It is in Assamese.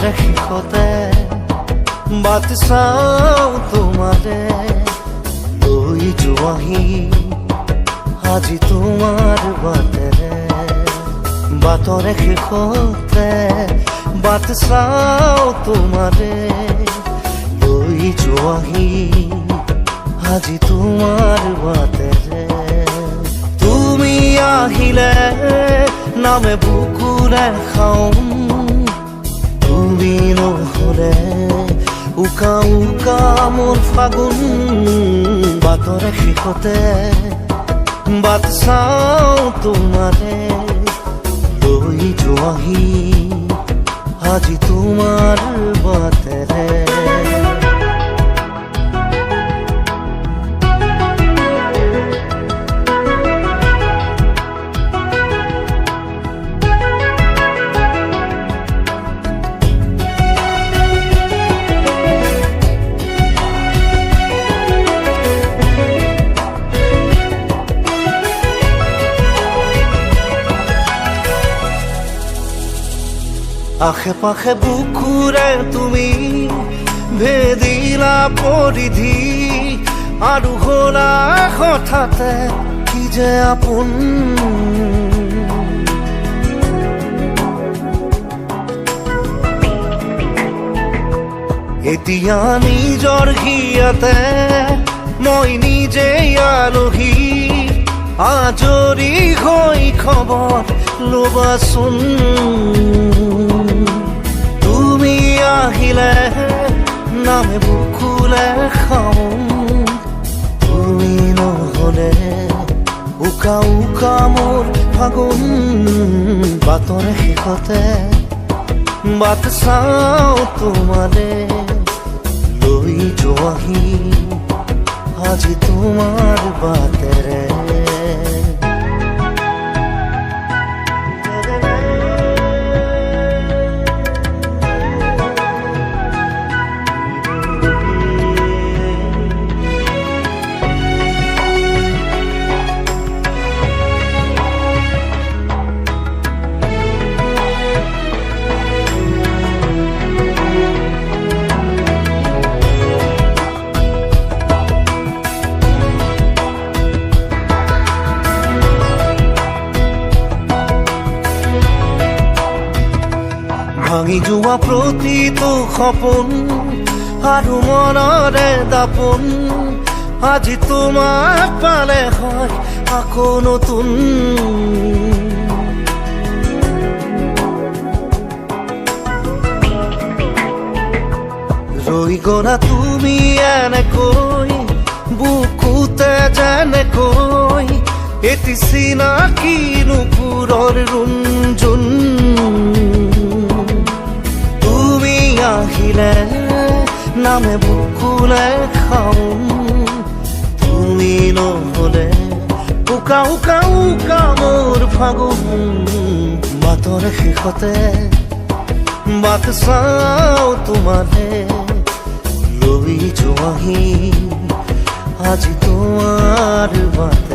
বাটৰে শেষতে বাট চাওঁ তোমাৰে লৈ যোৱাহি আজি তোমাৰ বাটেৰে বাটৰে শেষতে বাট চাওঁ তোমাৰে লৈ যোৱাহি আজি তোমাৰ বাটেৰে তুমি আহিলে নামে বুকুৰে খাওঁ তুমি নহ'লে উকা উকা মোৰ ফাগুন বাটৰে শেষতে বাট চাওঁ তোমাৰে লৈ যোৱাহি আজি তোমাৰ বাটেৰে আশে পাশে বুকুৰে তুমি ভেদিলা পৰিধি আৰু হ'লা হঠাতে কি যে আপোন এতিয়া নিজৰ হিয়াতে মই নিজেই আলহী আজৰি হৈ খবৰ ল'বাচোন তুমি আহিলে নামে বুকুলে খাওঁ তুমি নহ'লে উকা উকা মোৰ ফাগুন বাটৰে শেষতে বাট চাওঁ তোমাৰে লৈ যোৱাহি আজি তোমাৰ বাটেৰে ভাঙি যোৱা প্ৰতিটো সপোন আৰু মনৰে দাপোন আজি তোমাক পালে হয় আকৌ নতুন ৰৈ গ'লা তুমি এনেকৈ বুকুতে যেনেকৈ এটি চিনাকি নুপুৰৰ ৰুণজুন আহিলে নামে বুকুলে খাওঁ তুমি নহ'লে উকা উকা উকা মোৰ ফাগুন বাটৰে শেষতে বাট চাওঁ তোমাৰে লৈ যোৱাহি আজি তোমাৰ বাট